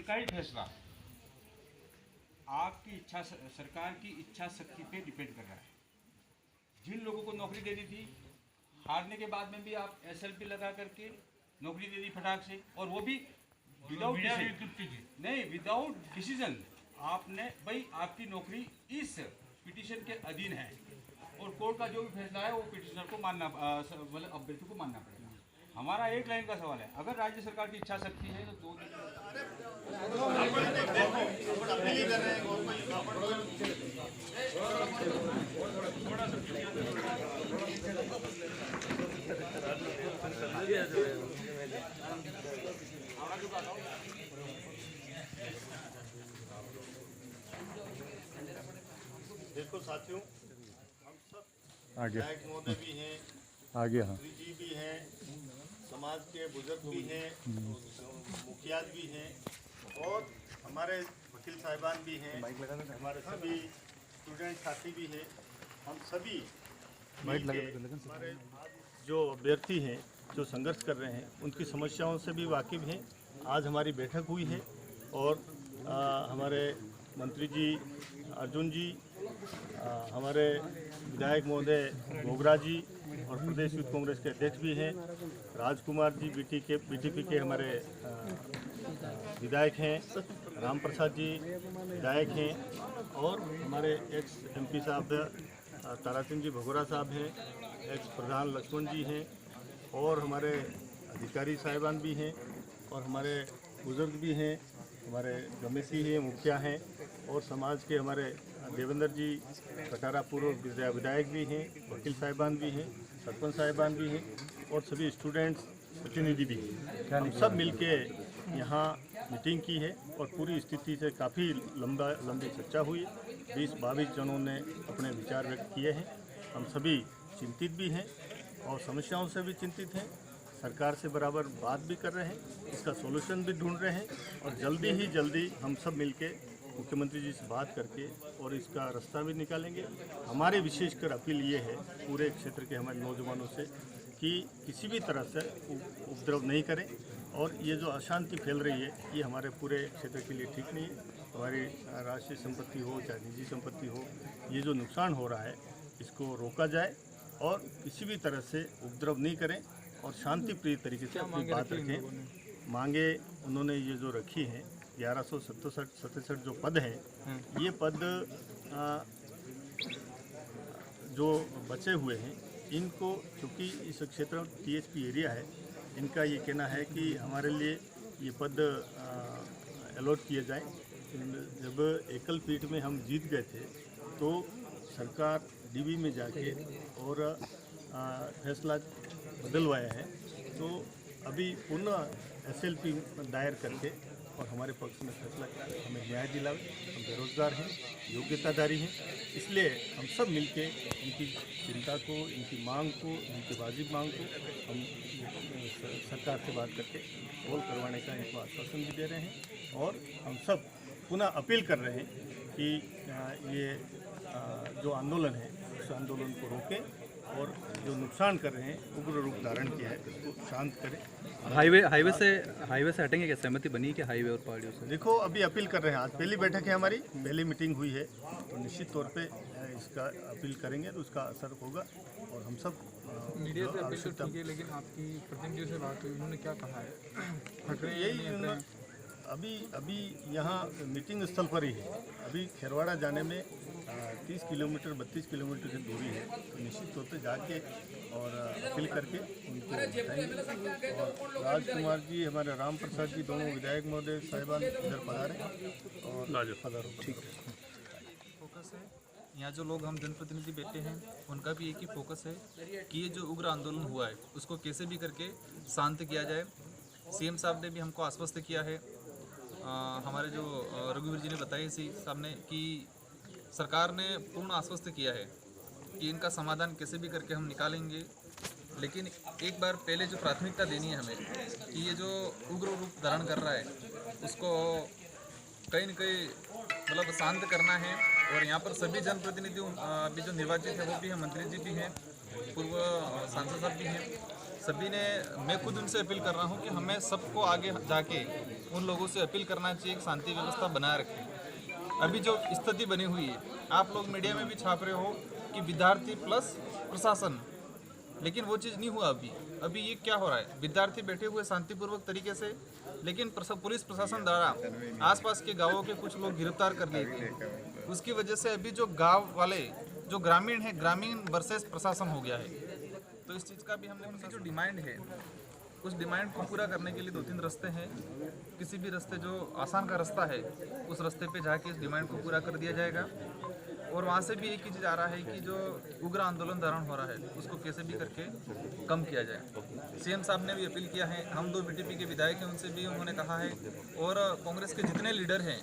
इनका ही फैसला आपकी इच्छा, सरकार की इच्छा शक्ति पे डिपेंड कर रहा है। जिन लोगों को नौकरी देनी थी, हारने के बाद में भी आप SLP लगा करके नौकरी दे दी फटाक से, और वो भी विदाउट नहीं, विदाउट डिसीजन। आपने भाई आपकी नौकरी इस पिटीशन के अधीन है और कोर्ट का जो भी फैसला है वो पिटीशनर को मानना, मतलब अभ्यर्थी को मानना पड़ेगा। हमारा एक लाइन का सवाल है, अगर राज्य सरकार की इच्छा शक्ति है तो 2 दिन देखो साथियों, हम सब विधायक महोदय भी हैं, आगे हाँ जी भी हैं, समाज के बुजुर्ग भी हैं, मुखिया भी हैं और हमारे वकील साहिबान भी हैं, हमारे सभी स्टूडेंट साथी भी हैं। हम सभी हमारे जो अभ्यर्थी हैं जो संघर्ष कर रहे हैं उनकी समस्याओं से भी वाकिफ़ हैं। आज हमारी बैठक हुई है और हमारे मंत्री जी अर्जुन जी, हमारे विधायक महोदय गोगरा जी और प्रदेश यूथ कांग्रेस के अध्यक्ष भी हैं, राजकुमार जी बीटीपी के हमारे विधायक हैं, राम प्रसाद जी विधायक हैं और हमारे एक्स MP साहब ताराचंद जी भगोरा साहब हैं, एक्स प्रधान लक्ष्मण जी हैं और हमारे अधिकारी साहिबान भी हैं और हमारे बुजुर्ग भी हैं, हमारे गमेसी हैं, मुखिया हैं और समाज के हमारे देवेंद्र जी कटारा पूर्व विधायक भी हैं, वकील साहिबान भी हैं, सरपंच साहिबान भी हैं और सभी स्टूडेंट्स प्रतिनिधि भी हैं। हम सब मिलके यहाँ मीटिंग की है और पूरी स्थिति से काफ़ी लंबी चर्चा हुई। 20-22 जनों ने अपने विचार व्यक्त किए हैं। हम सभी चिंतित भी हैं और समस्याओं से भी चिंतित हैं। सरकार से बराबर बात भी कर रहे हैं, इसका सॉल्यूशन भी ढूंढ रहे हैं और जल्दी हम सब मिलके मुख्यमंत्री जी से बात करके और इसका रास्ता भी निकालेंगे। हमारे विशेषकर अपील ये है पूरे क्षेत्र के हमारे नौजवानों से कि किसी भी तरह से उपद्रव नहीं करें और ये जो अशांति फैल रही है ये हमारे पूरे क्षेत्र के लिए ठीक नहीं है। हमारी राष्ट्रीय संपत्ति हो चाहे निजी संपत्ति हो, ये जो नुकसान हो रहा है इसको रोका जाए और किसी भी तरह से उपद्रव नहीं करें और शांति प्रिय तरीके से अपनी बात रखें। मांगे उन्होंने ये जो रखी हैं 1167 जो पद हैं, ये पद जो बचे हुए हैं इनको, चूँकि इस क्षेत्र में THP एरिया है, इनका ये कहना है कि हमारे लिए ये पद अलॉट किए जाएं। जब एकल पीठ में हम जीत गए थे तो सरकार DB में जाके और फैसला बदलवाया है, तो अभी पुनः SLP दायर करके और हमारे पक्ष में फैसला किया, हमें न्याय दिलावे। हम बेरोजगार हैं, योग्यताधारी हैं, इसलिए हम सब मिलके इनकी चिंता को, इनकी मांग को, इनकी वाजिब मांग को हम सरकार से बात करके हल करवाने का इनको आश्वासन भी दे रहे हैं और हम सब पुनः अपील कर रहे हैं कि ये जो आंदोलन है उस आंदोलन को रोकें और जो नुकसान कर रहे हैं उग्र रूप धारण किया है उसको शांत करें। हाईवे से हटेंगे क्या? सहमति बनी कि हाईवे और पहाड़ियों से? देखो अभी अपील कर रहे हैं, आज पहली बैठक है हमारी, पहली मीटिंग हुई है तो निश्चित तौर पे इसका अपील करेंगे तो उसका असर होगा और हम सब मीडिया से अपील तो ठीक है, लेकिन आपकी प्रतिनिधियों से बात हुई, उन्होंने क्या कहा है? यही अभी यहाँ मीटिंग स्थल पर ही है। अभी खेरवाड़ा जाने में 30 किलोमीटर 32 किलोमीटर की दूरी है, तो निश्चित तौर पे जाके और अपील करके उनको बताएंगे। और राजकुमार जी, हमारे राम प्रसाद जी, दोनों विधायक महोदय साहिबान इधर पधारे और पधारो। ठीक है। फोकस है यहाँ जो लोग हम जनप्रतिनिधि बैठे हैं उनका भी एक ही फोकस है कि ये जो उग्र आंदोलन हुआ है उसको कैसे भी करके शांत किया जाए। CM साहब ने भी हमको आश्वस्त किया है, हमारे जो रघुवीर जी ने बताया इसी सामने कि सरकार ने पूर्ण आश्वस्त किया है कि इनका समाधान कैसे भी करके हम निकालेंगे। लेकिन एक बार पहले जो प्राथमिकता देनी है हमें कि ये जो उग्र रूप धारण कर रहा है उसको कहीं न कहीं मतलब शांत करना है और यहाँ पर सभी जनप्रतिनिधि अभी जो निर्वाचित है वो भी हैं, मंत्री जी भी हैं, पूर्व सांसद साहब भी हैं। सभी ने, मैं खुद उनसे अपील कर रहा हूँ कि हमें सबको आगे जाके उन लोगों से अपील करना चाहिए कि शांति व्यवस्था बनाए रखें। अभी जो स्थिति बनी हुई है, आप लोग मीडिया में भी छाप रहे हो कि विद्यार्थी प्लस प्रशासन, लेकिन वो चीज़ नहीं हुआ अभी ये क्या हो रहा है, विद्यार्थी बैठे हुए शांतिपूर्वक तरीके से, लेकिन पुलिस प्रशासन द्वारा आसपास के गांवों के कुछ लोग गिरफ्तार कर लिए गए। उसकी वजह से अभी जो गांव वाले जो ग्रामीण है, ग्रामीण वर्सेस प्रशासन हो गया है। तो इस चीज़ का भी हमने, उनकी जो डिमांड है उस डिमांड को पूरा करने के लिए 2-3 रास्ते हैं। किसी भी रास्ते जो आसान का रास्ता है उस रास्ते पे जाके इस डिमांड को पूरा कर दिया जाएगा। और वहाँ से भी एक ही चीज़ आ रहा है कि जो उग्र आंदोलन धारण हो रहा है उसको कैसे भी करके कम किया जाए। सीएम साहब ने भी अपील किया है, हम 2 बीटीपी के विधायक हैं, उनसे भी उन्होंने कहा है, और कांग्रेस के जितने लीडर हैं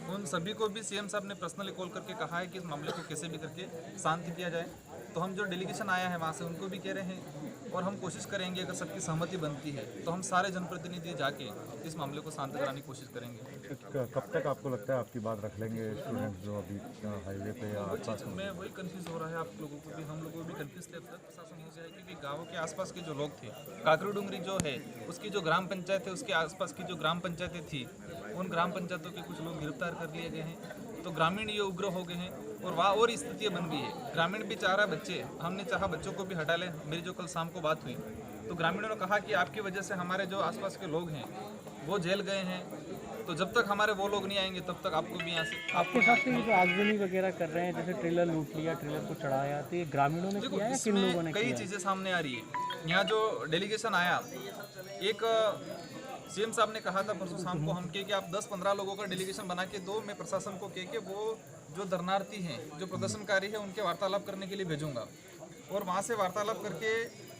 उन सभी को भी सीएम साहब ने पर्सनली कॉल करके कहा है कि इस मामले को कैसे भी करके शांत किया जाए। तो हम जो डेलीगेशन आया है वहाँ से उनको भी कह रहे हैं, और हम कोशिश करेंगे अगर सबकी सहमति बनती है तो हम सारे जनप्रतिनिधि जाके इस मामले को शांत कराने की कोशिश करेंगे। कब तक आपको लगता है आपकी बात रख लेंगे स्टूडेंट्स जो अभी हाईवे पे या आसपास? मैं वही कंफ्यूज हो रहा है, आप लोगों को भी, हम लोगों को भी कंफ्यूज थे। अब तक प्रशासन हो जाए क्योंकि गाँव के आसपास के जो लोग थे, काकरू डूंगरी जो है उसकी जो ग्राम पंचायत है, उसके आसपास की जो ग्राम पंचायतें थी, उन ग्राम पंचायतों के कुछ लोग गिरफ्तार कर लिए गए हैं। तो ग्रामीण ये उग्र हो गए हैं और वहाँ और स्थितियाँ बन गई है। ग्रामीण भी चाह रहा है बच्चे, हमने चाहा बच्चों को भी हटा लें। मेरी जो कल शाम को बात हुई तो ग्रामीणों ने कहा कि आपकी वजह से हमारे जो आसपास के लोग हैं वो जेल गए हैं, तो जब तक हमारे वो लोग नहीं आएंगे तब तक आपको भी यहाँ से। आपके साथ से ये जो आगजनी वगैरह कर रहे हैं, जैसे ट्रेलर लूट लिया, ट्रेलर को चढ़ाया, तो ये ग्रामीणों ने किया या किन लोगों ने कई किया? चीज़ें सामने आ रही है। यहाँ जो डेलीगेशन आया, एक सीएम साहब ने कहा था परसों शाम को हम कि आप 10-15 लोगों का डेलीगेशन बना के दो, मैं प्रशासन को कह के वो जो धरनार्थी हैं, जो प्रदर्शनकारी है, उनके वार्तालाप करने के लिए भेजूंगा। और वहाँ से वार्तालाप करके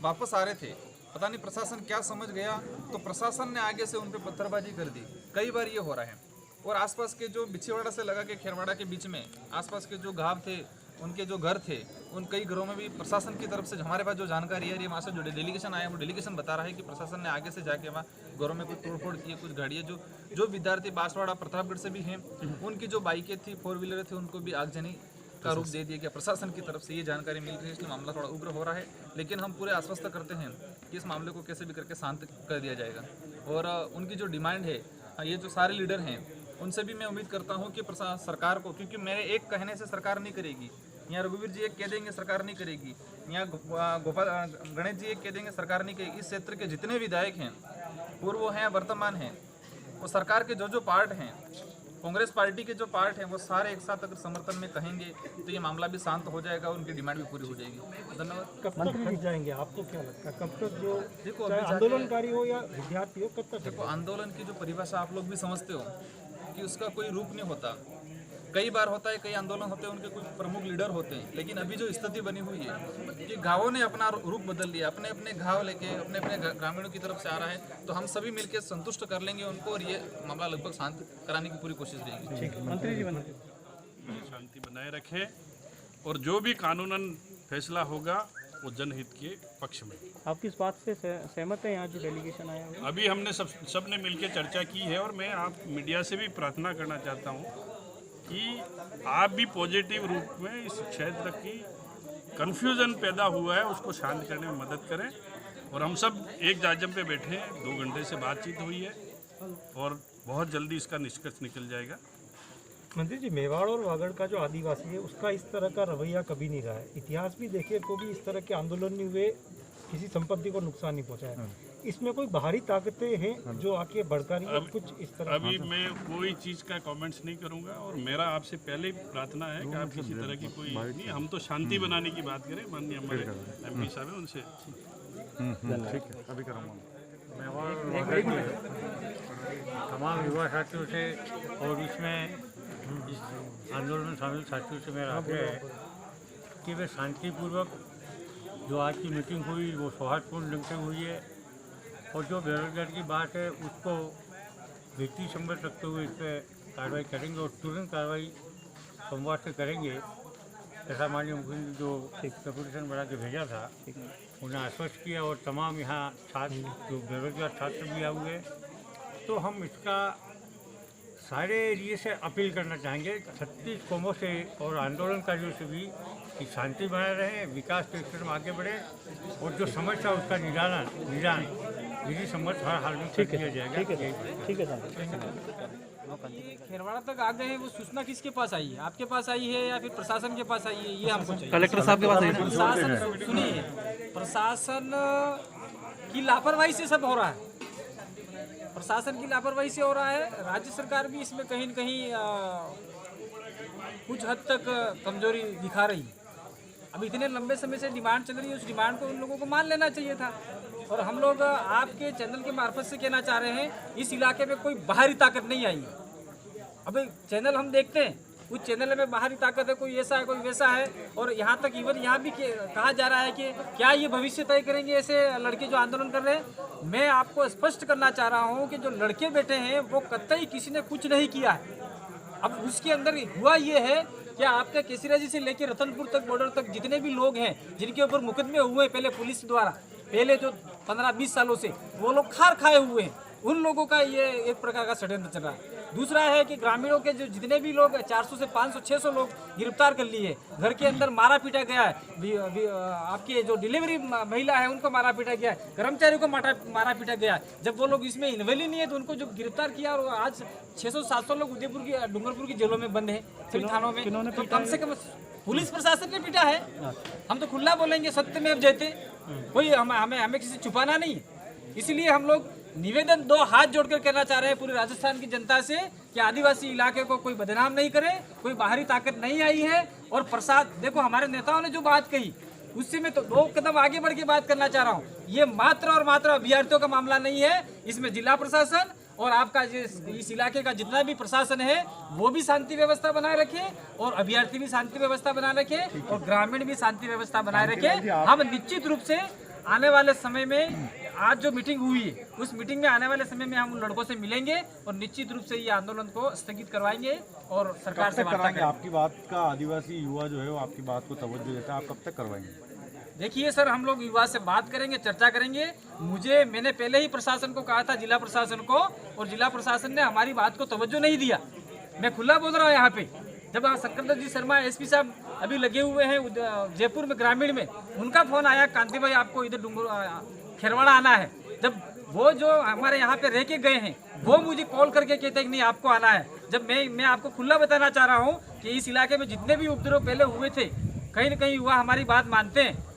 वापस आ रहे थे, पता नहीं प्रशासन क्या समझ गया, तो प्रशासन ने आगे से उन पर पत्थरबाजी कर दी। कई बार ये हो रहा है। और आसपास के जो बिछीवाड़ा से लगा के खेरवाड़ा के बीच में आसपास के जो गांव थे, उनके जो घर थे, उन कई घरों में भी प्रशासन की तरफ से हमारे पास जो जानकारी है, वहाँ से जो डेलीगेशन आया वो डेलीगेशन बता रहा है कि प्रशासन ने आगे से जाके वहाँ घरों में कुछ तोड़फोड़ की, कुछ गाड़ियाँ जो विद्यार्थी बांसवाड़ा प्रतापगढ़ से भी हैं, उनकी जो बाइकें थी, 4 व्हीलर थे, उनको भी आगजनी का रूप दे दिया गया। प्रशासन की तरफ से ये जानकारी मिल रही है, इसलिए मामला थोड़ा उग्र हो रहा है। लेकिन हम पूरे आश्वस्त करते हैं कि इस मामले को कैसे भी करके शांत कर दिया जाएगा। और उनकी जो डिमांड है, ये जो सारे लीडर हैं उनसे भी मैं उम्मीद करता हूँ कि सरकार को, क्योंकि मेरे एक कहने से सरकार नहीं करेगी, यहाँ रघुवीर जी एक कह देंगे सरकार नहीं करेगी, यहाँ गोपाल गणेश जी एक कह देंगे सरकार नहीं करेगी। इस क्षेत्र के जितने विधायक हैं, पूर्व हैं, वर्तमान हैं, वो सरकार के जो पार्ट हैं, कांग्रेस पार्टी के जो पार्ट हैं, वो सारे एक साथ अगर समर्थन में कहेंगे तो ये मामला भी शांत हो जाएगा, उनकी डिमांड भी पूरी हो जाएगी। धन्यवाद। कब तक रुक जाएंगे, आपको क्या लगता है, कब तक जो देखो चाहे आंदोलनकारी हो या विद्यार्थी हो, कब तक? देखो, आंदोलन की जो परिभाषा आप लोग भी समझते हो कि उसका कोई रूप नहीं होता। कई बार होता है, कई आंदोलन होते हैं, उनके कुछ प्रमुख लीडर होते हैं, लेकिन अभी जो स्थिति बनी हुई है कि गांवों ने अपना रूप बदल लिया, अपने अपने गांव लेके अपने अपने ग्रामीणों की तरफ से आ रहा है, तो हम सभी मिलकर संतुष्ट कर लेंगे उनको और ये मामला लगभग शांत कराने की पूरी कोशिश रहेगी। ठीक है, मंत्री जी बना शांति बनाए रखे और जो भी कानूनन फैसला होगा वो जनहित के पक्ष में। आप किस बात से सहमत हैं? यहाँ जो डेलीगेशन आया है, अभी हमने सब ने मिलकर चर्चा की है और मैं आप मीडिया से भी प्रार्थना करना चाहता हूँ कि आप भी पॉजिटिव रूप में इस क्षेत्र की कन्फ्यूज़न पैदा हुआ है उसको शांत करने में मदद करें। और हम सब एक जाजम पे बैठे हैं, 2 घंटे से बातचीत हुई है और बहुत जल्दी इसका निष्कर्ष निकल जाएगा। मंत्री जी, मेवाड़ और वागड़ का जो आदिवासी है उसका इस तरह का रवैया कभी नहीं रहा है। इतिहास भी देखिए तो भी इस तरह के आंदोलन नहीं हुए, किसी संपत्ति को नुकसान नहीं पहुंचाया। इसमें कोई बाहरी ताकतें हैं जो आके भड़का रही है कुछ इस तरह? अभी मैं कोई चीज़ का कमेंट्स नहीं करूंगा और मेरा आपसे पहले ही प्रार्थना है कि आप किसी तरह की कोई नहीं, हम तो शांति बनाने की बात करें। माननीय हमारे MP साहब हैं, उनसे ठीक है, अभी करूँगा। तमाम युवा साथियों से और इसमें इस आंदोलन में शामिल साथियों से मेरा आग्रह है कि वे शांतिपूर्वक, जो आज की मीटिंग हुई वो सौहार्दपूर्ण ढंग से हुई है और जो बेरोजगारी की बात है उसको व्यक्ति संबंध रखते हुए इस पर कार्रवाई करेंगे और तुरंत कार्रवाई सोमवार से करेंगे। ऐसा माननीय मुख्यमंत्री जो रेपुटेशन बढ़ा के भेजा था उन्हें आश्वस्त किया और तमाम यहाँ छात्र जो बेरोजगार छात्र भी आए हुए, तो हम इसका सारे एरिए से अपील करना चाहेंगे 36 कौमों से और आंदोलनकारियों से भी कि शांति बनाए रहे, विकास के क्षेत्र में आगे बढ़े और जो समस्या उसका निदान यदि सम्मत हर हाल में कर दिया जाएगा। ठीक है सर। खेरवाड़ा तक आ गए हैं, वो सूचना किसके पास आई है? आपके पास आई है या फिर प्रशासन के पास आई है? ये हमको चाहिए। कलेक्टर साहब के पास आई है। प्रशासन, सुनिए, प्रशासन की लापरवाही से सब हो रहा है। प्रशासन की लापरवाही से हो रहा है। राज्य सरकार भी इसमें कहीं न कहीं कुछ हद तक कमजोरी दिखा रही है। अब इतने लंबे समय से डिमांड चल रही है, उस डिमांड को उन लोगों को मान लेना चाहिए था। और हम लोग आपके चैनल के मार्फत से कहना चाह रहे हैं, इस इलाके में कोई बाहरी ताकत नहीं आई है। अभी चैनल हम देखते हैं, उस चैनल में बाहरी ताकत है, कोई ऐसा है कोई वैसा है। और यहाँ तक इवन यहाँ भी कहा जा रहा है कि क्या ये भविष्य तय करेंगे ऐसे लड़के जो आंदोलन कर रहे हैं। मैं आपको स्पष्ट करना चाह रहा हूँ कि जो लड़के बैठे हैं वो कतई किसी ने कुछ नहीं किया है। अब उसके अंदर हुआ ये है कि आपके केसरिया जी से लेकर रतनपुर तक, बॉर्डर तक जितने भी लोग हैं जिनके ऊपर मुकदमे हुए पहले पुलिस द्वारा, पहले जो 15-20 सालों से, वो लोग खार खाए हुए हैं। उन लोगों का ये एक प्रकार का षड्यंत्र चल रहा है। दूसरा है कि ग्रामीणों के जो जितने भी लोग 400 से 500-600 लोग गिरफ्तार कर लिए, घर के अंदर मारा पीटा गया है। आपके जो डिलीवरी महिला है उनको मारा पीटा गया है, कर्मचारियों को मारा पीटा गया है। जब वो लोग इसमें इन्वॉल्व ही नहीं है तो उनको जो गिरफ्तार किया, और आज 600-700 लोग उदयपुर की, डूंगरपुर की जेलों में बंद है, सभी थानों में। तो कम से कम पुलिस प्रशासन ने पीटा है। हम तो खुला बोलेंगे, सत्य में अब जयते, कोई हमें किसी छुपाना नहीं। इसलिए हम लोग निवेदन 2 हाथ जोड़कर करना चाह रहे हैं पूरी राजस्थान की जनता से कि आदिवासी इलाके को कोई बदनाम नहीं करे, कोई बाहरी ताकत नहीं आई है। और प्रसाद, देखो हमारे नेताओं ने जो बात कही उससे मैं तो 2 कदम आगे बढ़ के बात करना चाह रहा हूँ। ये मात्र और मात्र अभ्यर्थियों का मामला नहीं है, इसमें जिला प्रशासन और आपका इस इलाके का जितना भी प्रशासन है वो भी शांति व्यवस्था बनाए रखे, और अभ्यर्थी भी शांति व्यवस्था बनाए रखे, और ग्रामीण भी शांति व्यवस्था बनाए रखे। हम निश्चित रूप से आने वाले समय में, आज जो मीटिंग हुई है उस मीटिंग में आने वाले समय में हम उन लड़कों से मिलेंगे और निश्चित रूप से ये आंदोलन को स्थगित करवाएंगे और सरकार से वार्ता करेंगे। आपकी बात का आदिवासी युवा जो है वो आपकी बात को तवज्जो देता है, आप कब तक करवाएंगे? देखिए सर, हम लोग युवा से बात करेंगे, चर्चा करेंगे। मैंने पहले ही प्रशासन को कहा था, जिला प्रशासन को, और जिला प्रशासन ने हमारी बात को तवज्जो नहीं दिया। मैं खुला बोल रहा हूँ यहाँ पे। जब शंकर जी शर्मा एसपी साहब अभी लगे हुए हैं जयपुर में ग्रामीण में, उनका फोन आया, कांति भाई आपको इधर खेरवाड़ा आना है। जब वो जो हमारे यहाँ पे रह के गए हैं वो मुझे कॉल करके कहते हैं कि नहीं आपको आना है। जब मैं आपको खुला बताना चाह रहा हूँ कि इस इलाके में जितने भी उपद्रव पहले हुए थे, कहीं न कहीं युवा हमारी बात मानते हैं।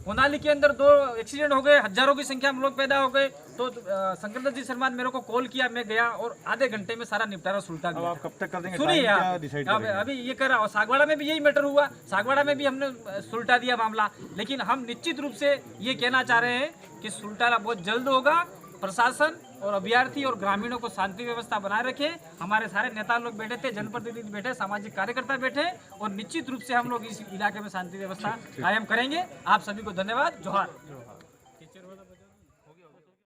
होनाली के अंदर 2 एक्सीडेंट हो गए, हजारों की संख्या में लोग पैदा हो गए। तो शंकर जी शर्मा ने मेरे को कॉल किया, मैं गया और आधे घंटे में सारा निपटारा सुलटा दिया। आप कब तक कर देंगे? सुनिए अभी ये कर रहा हूँ। सागवाड़ा में भी यही मैटर हुआ, सागवाड़ा में भी हमने सुलटा दिया मामला। लेकिन हम निश्चित रूप से ये कहना चाह रहे हैं कि सुलटाना बहुत जल्द होगा। प्रशासन और अभ्यर्थी और ग्रामीणों को शांति व्यवस्था बनाए रखे। हमारे सारे नेता लोग बैठे थे, जनप्रतिनिधि बैठे, सामाजिक कार्यकर्ता बैठे, और निश्चित रूप से हम लोग इस इलाके में शांति व्यवस्था कायम करेंगे। आप सभी को धन्यवाद। जोहार।